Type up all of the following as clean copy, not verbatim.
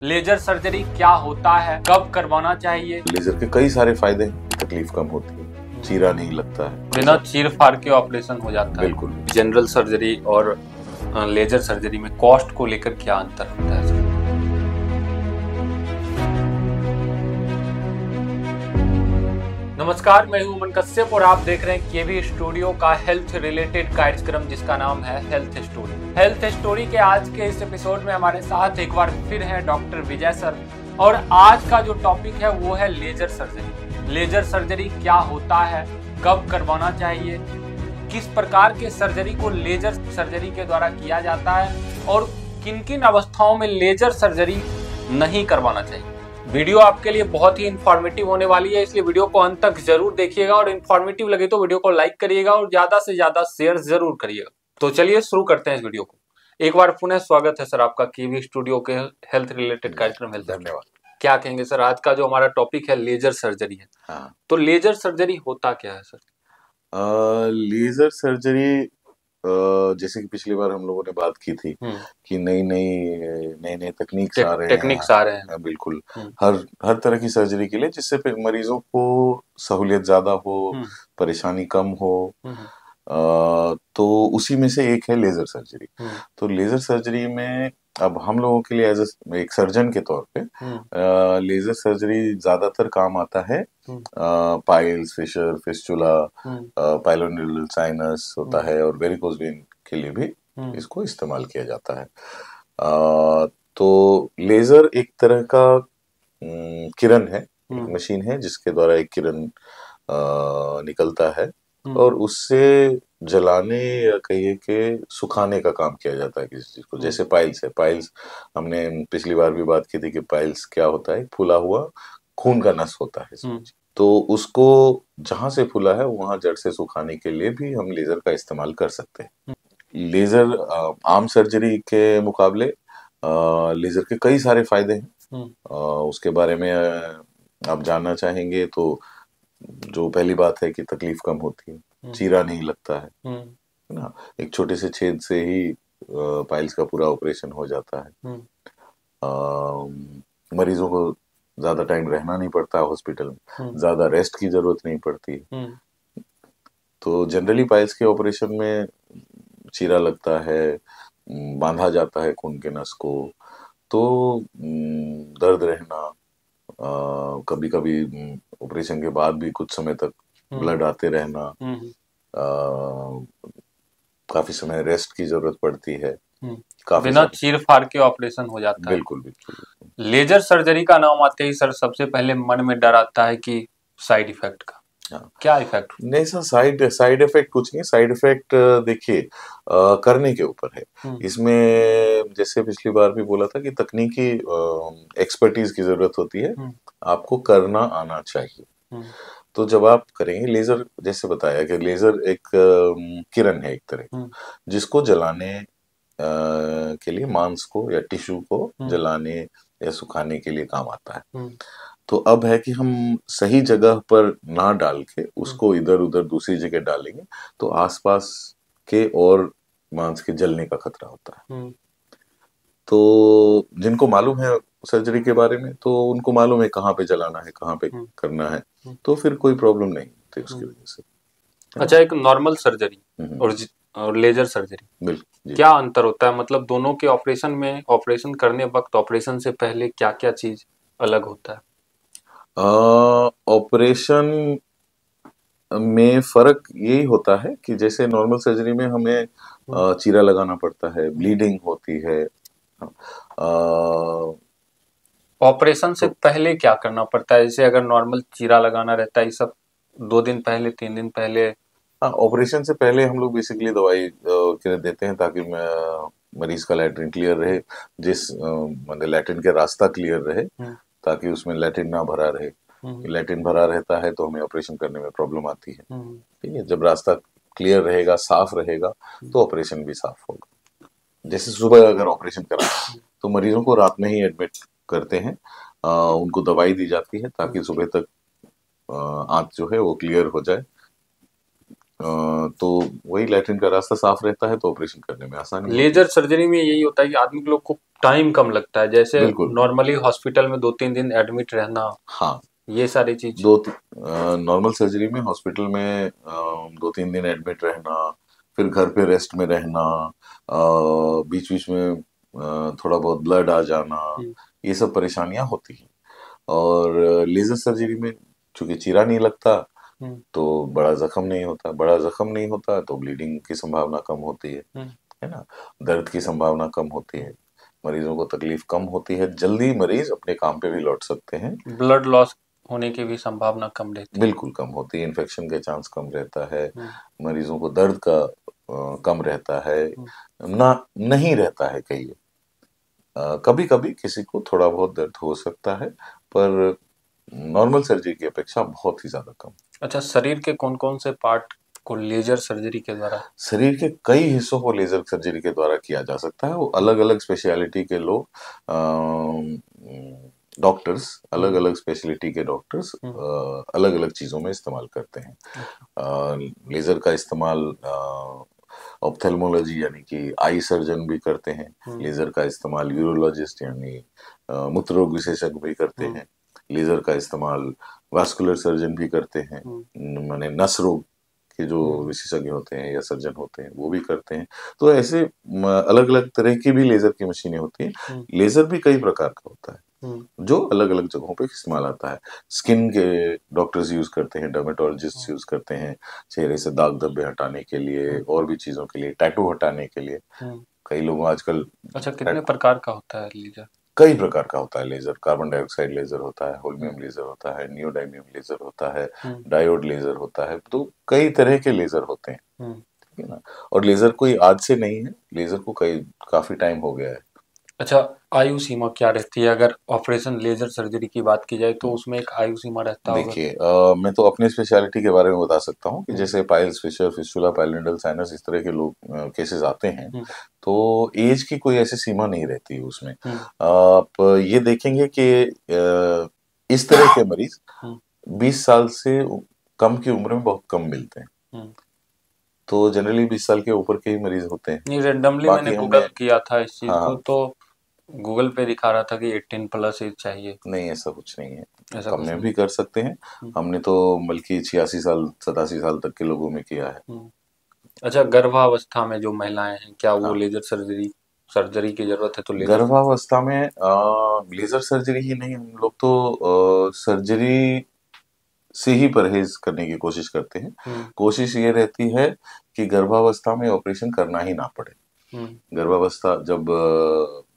Laser surgery क्या होता है, कब करवाना चाहिए? लेजर के कई सारे फायदे हैं, तकलीफ कम होती है, चीरा नहीं लगता है, बिना चीर फाड़ के ऑपरेशन हो जाता है। बिल्कुल। जनरल सर्जरी और लेजर सर्जरी में कॉस्ट को लेकर क्या अंतर होता है? नमस्कार, मैं हूं अमन कश्यप और आप देख रहे हैं केवी स्टूडियो का हेल्थ रिलेटेड कार्यक्रम जिसका नाम है हेल्थ स्टोरी। हेल्थ स्टोरी के आज के इस एपिसोड में हमारे साथ एक बार फिर हैं डॉक्टर विजय सर और आज का जो टॉपिक है वो है लेजर सर्जरी। लेजर सर्जरी क्या होता है, कब करवाना चाहिए, किस प्रकार के सर्जरी को लेजर सर्जरी के द्वारा किया जाता है और किन किन अवस्थाओं में लेजर सर्जरी नहीं करवाना चाहिए। वीडियो आपके लिए बहुत ही इंफॉर्मेटिव होने वाली है, इसलिए वीडियो को अंत तक जरूर देखिएगा और इंफॉर्मेटिव लगे तो वीडियो को लाइक करिएगा और ज्यादा से ज्यादा शेयर जरूर करिएगा। तो चलिए शुरू करते हैं इस वीडियो को। एक बार पुनः स्वागत है सर आपका केवी स्टूडियो के हेल्थ रिलेटेड कार्यक्रम हेल्थ। धन्यवाद। क्या कहेंगे सर, आज का जो हमारा टॉपिक है लेजर सर्जरी है। हाँ। तो लेजर सर्जरी होता क्या है सर? लेजर सर्जरी जैसे कि पिछली बार हम लोगों ने बात की थी कि नई नई टेक्निक्स आ रहे हैं। बिल्कुल। हर तरह की सर्जरी के लिए जिससे मरीजों को सहूलियत ज्यादा हो, परेशानी कम हो। तो उसी में से एक है लेजर सर्जरी। तो लेजर सर्जरी में अब हम लोगों के लिए एज एक सर्जन के तौर पे लेजर सर्जरी ज्यादातर काम आता है पाइल्स, फिशर, फिस्टुला, पाइलोनेडल साइनस होता है और वेरिकोज वेन के लिए भी इसको इस्तेमाल किया जाता है। तो लेजर एक तरह का किरण है, एक मशीन है जिसके द्वारा एक किरण निकलता है और उससे जलाने या कहिए कि सुखाने का काम किया जाता है किसी चीज को। जैसे पाइल्स है, पाइल्स हमने पिछली बार भी बात की थी कि पाइल्स क्या होता है, फूला हुआ खून का नस होता है। तो उसको जहां से फूला है वहां जड़ से सुखाने के लिए भी हम लेजर का इस्तेमाल कर सकते हैं। लेजर आम सर्जरी के मुकाबले लेजर के कई सारे फायदे हैं। उसके बारे में आप जानना चाहेंगे तो जो पहली बात है कि तकलीफ कम होती है, चीरा नहीं लगता है ना। एक छोटे से छेद से ही पाइल्स का पूरा ऑपरेशन हो जाता है। मरीजों को ज्यादा टाइम रहना नहीं पड़ता हॉस्पिटल में, ज्यादा रेस्ट की जरूरत नहीं पड़ती। तो जनरली पाइल्स के ऑपरेशन में चीरा लगता है, बांधा जाता है खून के नस को, तो दर्द रहना, कभी कभी ऑपरेशन के बाद भी कुछ समय तक ब्लड आते रहना, काफी समय रेस्ट की जरूरत पड़ती है। बिना चीर फाड़ के ऑपरेशन हो जाता है। बिल्कुल बिल्कुल। लेजर सर्जरी का नाम आते ही सर सबसे पहले मन में डर आता है कि साइड इफेक्ट का। क्या इफेक्ट? नहीं सर, साइड इफेक्ट कुछ नहीं। साइड इफेक्ट देखिए करने के ऊपर है। इसमें जैसे पिछली बार भी बोला था कि तकनीकी एक्सपर्टीज की जरूरत होती है, आपको करना आना चाहिए। तो जब आप करेंगे लेजर, जैसे बताया कि लेजर एक किरण है एक तरह जिसको जलाने के लिए, मांस को या टिश्यू को जलाने या सुखाने के लिए काम आता है। तो अब है कि हम सही जगह पर ना डाल के उसको इधर उधर दूसरी जगह डालेंगे तो आसपास के और मांस के जलने का खतरा होता है। तो जिनको मालूम है सर्जरी के बारे में तो उनको मालूम है कहाँ पे जलाना है, कहाँ पे करना है, तो फिर कोई प्रॉब्लम नहीं होती उसकी वजह से। अच्छा, एक नॉर्मल सर्जरी और लेजर सर्जरी, बिल्कुल, क्या अंतर होता है? मतलब दोनों के ऑपरेशन में, ऑपरेशन करने वक्त, ऑपरेशन से पहले क्या क्या चीज अलग होता है? ऑपरेशन में फर्क यही होता है कि जैसे नॉर्मल सर्जरी में हमें चीरा लगाना पड़ता है, ब्लीडिंग होती है। ऑपरेशन से पहले क्या करना पड़ता है? जैसे अगर नॉर्मल चीरा लगाना रहता है, ये सब 2 दिन पहले, 3 दिन पहले। ऑपरेशन से पहले हम लोग बेसिकली दवाई देते हैं ताकि मरीज का लैट्रिन क्लियर रहे, मतलब लैट्रिन के रास्ता क्लियर रहे, ताकि उसमें लैट्रिन ना भरा रहे। लैट्रिन भरा रहता है तो हमें ऑपरेशन करने में प्रॉब्लम आती है। ठीक है, जब रास्ता क्लियर रहेगा, साफ रहेगा, तो ऑपरेशन भी साफ होगा। जैसे सुबह अगर ऑपरेशन करा तो मरीजों को रात में ही एडमिट करते हैं, उनको दवाई दी जाती है ताकि सुबह तक आंत जो है वो क्लियर हो जाए। तो वही लैट्रिन का रास्ता साफ रहता है तो ऑपरेशन करने में आसानी होती है। लेजर सर्जरी में यही होता है कि आदमी के लोग को टाइम कम लगता है, जैसे बिल्कुल। नॉर्मली हॉस्पिटल में 2-3 दिन एडमिट रहना, हाँ, ये सारी चीज। नॉर्मल सर्जरी में हॉस्पिटल में 2-3 दिन एडमिट रहना, फिर घर पे रेस्ट में रहना, बीच बीच में थोड़ा बहुत ब्लड आ जाना, ये सब परेशानियां होती हैं। और लेजर सर्जरी में चूंकि चीरा नहीं लगता तो बड़ा जख्म नहीं होता, बड़ा जख्म नहीं होता तो ब्लीडिंग की संभावना कम होती है ना, दर्द की संभावना कम होती है, मरीजों को तकलीफ कम होती है, जल्दी मरीज अपने काम पे भी लौट सकते हैं। ब्लड लॉस होने की भी संभावना कम रहती है। बिल्कुल कम होती है, इन्फेक्शन के चांस कम रहता है, मरीजों को दर्द का कम रहता है, ना नहीं रहता है कई। कभी कभी किसी को थोड़ा बहुत दर्द हो सकता है, पर नॉर्मल सर्जरी की अपेक्षा बहुत ही ज्यादा कम। अच्छा, शरीर के कौन कौन से पार्ट को लेजर सर्जरी के द्वारा? शरीर के कई हिस्सों को लेजर सर्जरी के द्वारा किया जा सकता है। वो अलग अलग स्पेशलिटी के लोग, डॉक्टर्स, अलग अलग स्पेशलिटी के डॉक्टर्स अलग अलग चीजों में इस्तेमाल करते हैं। लेजर का इस्तेमाल ऑप्थेल्मोलॉजी यानी कि आई सर्जन भी करते हैं, लेजर का इस्तेमाल यूरोलॉजिस्ट यानी मूत्र रोग विशेषज्ञ भी करते हैं, लेजर का इस्तेमाल वास्कुलर सर्जन भी करते हैं, माने नस रोग के जो विशेषज्ञ होते हैं या सर्जन होते हैं वो भी करते हैं। तो ऐसे अलग अलग तरह की भी लेजर की मशीनें होती हैं। लेजर भी कई प्रकार का होता है जो अलग अलग जगहों पे इस्तेमाल आता है। स्किन के डॉक्टर्स यूज करते हैं, डर्मेटोलॉजिस्ट यूज करते हैं चेहरे से दाग धब्बे हटाने के लिए, और भी चीजों के लिए, टैटू हटाने के लिए। कई लोग आजकल। अच्छा, कितने प्रकार का होता है लेजर? कई प्रकार का होता है लेजर। कार्बन डाइऑक्साइड लेजर होता है, होल्मियम लेजर होता है, नियोडाइमियम लेजर होता है, डायोड लेजर होता है। तो कई तरह के लेजर होते हैं, ठीक है ना। और लेजर कोई आज से नहीं है, लेजर को काफी टाइम हो गया है। अच्छा, आयु सीमा क्या रहती है? अगर ऑपरेशन लेजर सर्जरी की बात की जाए तो उसमें एक आयु सीमा रहता होगा। देखिए, मैं तो अपनी स्पेशलिटी के बारे में बता सकता हूँ कि जैसे पाइल्स, फिशर, फिस्टुला, पाइलोनेडल साइनस, इस तरह के लोग केसेस आते हैं तो एज की कोई ऐसी सीमा नहीं रहती है उसमें। आप ये देखेंगे कि इस तरह के मरीज 20 साल से कम की उम्र में बहुत कम मिलते हैं। तो जनरली 20 साल के ऊपर के ही मरीज होते हैं। नहीं, रेंडमली मैंने गूगल किया था इस चीज को, तो गूगल पे दिखा रहा था कि 18+ एज चाहिए। नहीं, ऐसा कुछ नहीं है, ऐसा कम कुछ में नहीं। भी कर सकते हैं। हमने तो बल्कि 86 साल 87 साल तक के लोगों में किया है। अच्छा, गर्भावस्था में जो महिलाएं हैं, क्या वो लेजर सर्जरी की जरूरत है? तो लेजर गर्भावस्था में लेजर सर्जरी ही नहीं, हम लोग तो सर्जरी से ही परहेज करने की कोशिश करते हैं। कोशिश ये रहती है कि गर्भावस्था में ऑपरेशन करना ही ना पड़े। गर्भावस्था जब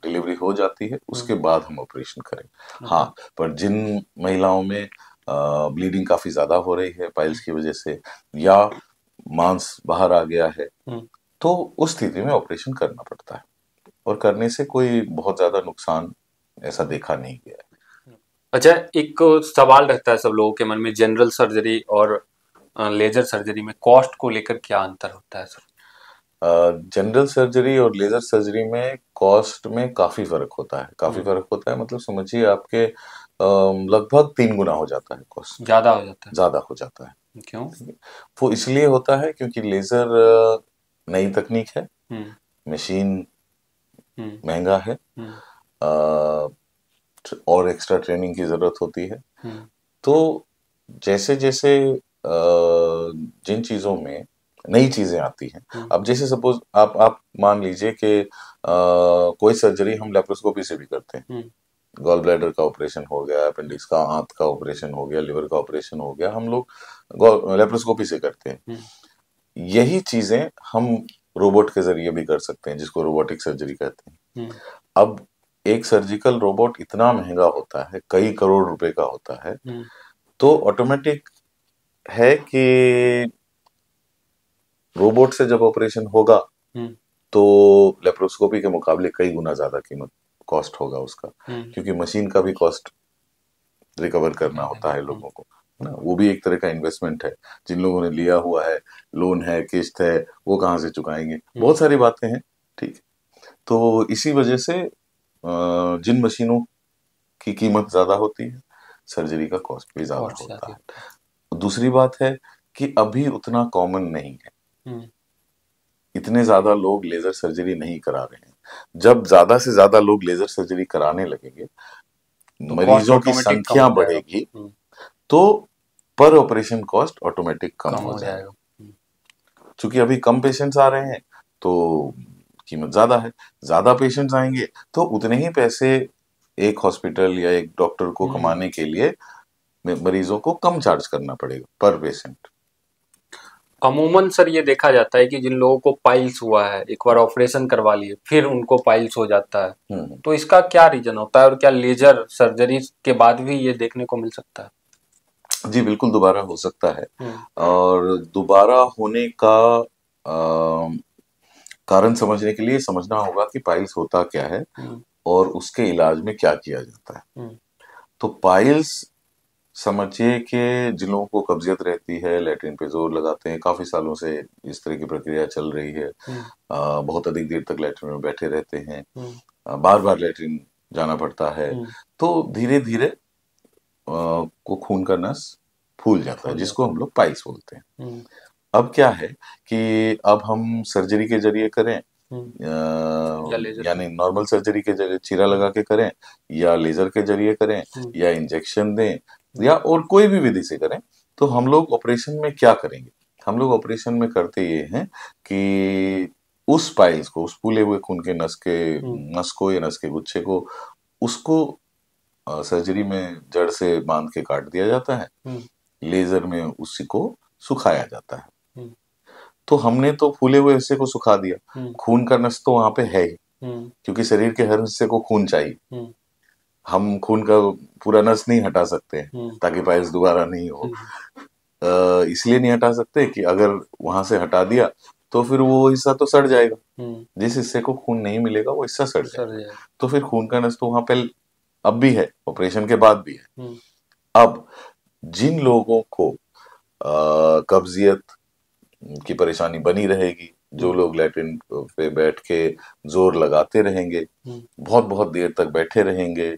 डिलीवरी हो जाती है उसके बाद हम ऑपरेशन करें। हाँ, पर जिन महिलाओं में ब्लीडिंग काफी ज्यादा हो रही है पाइल्स की वजह से, या मांस बाहर आ गया है, तो उस स्थिति में ऑपरेशन करना पड़ता है, और करने से कोई बहुत ज्यादा नुकसान ऐसा देखा नहीं गया है। अच्छा, एक सवाल रहता है सब लोगों के मन में, जनरल सर्जरी और लेजर सर्जरी में कॉस्ट को लेकर क्या अंतर होता है सर? जनरल सर्जरी और लेजर सर्जरी में कॉस्ट में काफी फर्क होता है। काफी फर्क होता है मतलब समझिए आपके लगभग 3 गुना हो जाता है कॉस्ट। ज्यादा हो जाता है? ज्यादा हो जाता है। क्यों? वो इसलिए होता है क्योंकि लेजर नई तकनीक है, मशीन महंगा है, और एक्स्ट्रा ट्रेनिंग की जरूरत होती है। तो जैसे जैसे जिन चीजों में नई चीजें आती हैं, अब जैसे सपोज आप मान लीजिए कि कोई सर्जरी हम लेप्रोस्कोपी से भी करते हैं। गॉल ब्लैडर का ऑपरेशन हो गया, अपेंडिक्स का, आंत का ऑपरेशन हो गया, लिवर का ऑपरेशन हो गया, हम लोग लेप्रोस्कोपी से करते हैं। यही चीजें हम रोबोट के जरिए भी कर सकते हैं, जिसको रोबोटिक सर्जरी कहते हैं। अब एक सर्जिकल रोबोट इतना महंगा होता है, कई करोड़ रुपए का होता है, तो ऑटोमेटिक है कि रोबोट से जब ऑपरेशन होगा तो लेप्रोस्कोपी के मुकाबले कई गुना ज्यादा कीमत कॉस्ट होगा उसका, क्योंकि मशीन का भी कॉस्ट रिकवर करना होता है लोगों को, ना। वो भी एक तरह का इन्वेस्टमेंट है। जिन लोगों ने लिया हुआ है, लोन है, किस्त है, वो कहाँ से चुकाएंगे, बहुत सारी बातें हैं, ठीक। तो इसी वजह से जिन मशीनों की कीमत ज्यादा होती है, सर्जरी का कॉस्ट भी ज्यादा होता है। दूसरी बात है कि अभी उतना कॉमन नहीं है, इतने ज्यादा लोग लेजर सर्जरी नहीं करा रहे हैं। जब ज्यादा से ज्यादा लोग लेजर सर्जरी कराने लगेंगे, तो मरीजों की संख्या बढ़ेगी, तो पर ऑपरेशन कॉस्ट ऑटोमेटिक कम हो जाएगा। चूंकि अभी कम पेशेंट्स आ रहे हैं तो कीमत ज्यादा है, ज्यादा पेशेंट्स आएंगे तो उतने ही पैसे एक हॉस्पिटल या एक डॉक्टर को कमाने के लिए मरीजों को कम चार्ज करना पड़ेगा पर पेशेंट। अमूमन सर ये देखा जाता है कि जिन लोगों को पाइल्स हुआ है, एक बार ऑपरेशन करवा लिए फिर उनको पाइल्स हो जाता है, तो इसका क्या रीजन होता है और क्या लेजर सर्जरी के बाद भी ये देखने को मिल सकता है? जी बिल्कुल, दोबारा हो सकता है। और दोबारा होने का कारण समझने के लिए समझना होगा कि पाइल्स होता क्या है और उसके इलाज में क्या किया जाता है। तो पाइल्स समझिए कि जिन लोगों को कब्जियत रहती है, लैट्रिन पे जोर लगाते हैं, काफी सालों से इस तरह की प्रक्रिया चल रही है, बहुत अधिक देर तक लैट्रिन में बैठे रहते हैं, बार बार लैट्रिन जाना पड़ता है, तो धीरे धीरे को खून का नस फूल जाता है, जिसको हम लोग पाइल्स बोलते हैं। अब क्या है कि अब हम सर्जरी के जरिए करें, यानी नॉर्मल सर्जरी के जरिए चीरा लगा के करें, या लेजर के जरिए करें, या इंजेक्शन दें, या और कोई भी विधि से करें, तो हम लोग ऑपरेशन में क्या करेंगे? हम लोग ऑपरेशन में करते ये हैं कि उस पाइल्स को, उस फूले हुए खून के नस को या नस के गुच्छे को, उसको सर्जरी में जड़ से बांध के काट दिया जाता है, लेजर में उसी को सुखाया जाता है। तो हमने तो फूले हुए हिस्से को सुखा दिया, खून का नस तो वहां पे है ही, क्योंकि शरीर के हर हिस्से को खून चाहिए। हम खून का पूरा नस नहीं हटा सकते ताकि पाइल्स दोबारा नहीं हो, इसलिए नहीं हटा सकते कि अगर वहां से हटा दिया तो फिर वो हिस्सा तो सड़ जाएगा, जिस हिस्से को खून नहीं मिलेगा वो हिस्सा सड़ जाएगा। तो फिर खून का नस तो वहां पे अब भी है, ऑपरेशन के बाद भी है। अब जिन लोगों को कब्जियत की परेशानी बनी रहेगी, जो लोग लैट्रिन पे बैठ के जोर लगाते रहेंगे, बहुत बहुत देर तक बैठे रहेंगे,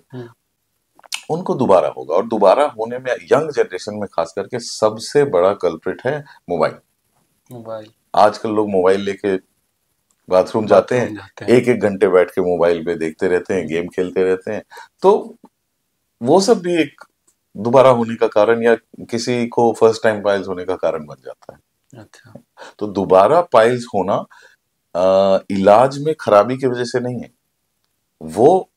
उनको दोबारा होगा। और दोबारा होने में यंग जनरेशन में खास करके सबसे बड़ा कल्प्रिट है मोबाइल। आजकल लोग मोबाइल लेके बाथरूम जाते हैं, एक एक घंटे बैठ के मोबाइल पे देखते रहते हैं, गेम खेलते रहते हैं, तो वो सब भी एक दोबारा होने का कारण या किसी को फर्स्ट टाइम पाइल्स होने का कारण बन जाता है। अच्छा, तो दोबारा पाइल्स होना इलाज में खराबी की वजह से नहीं है, वो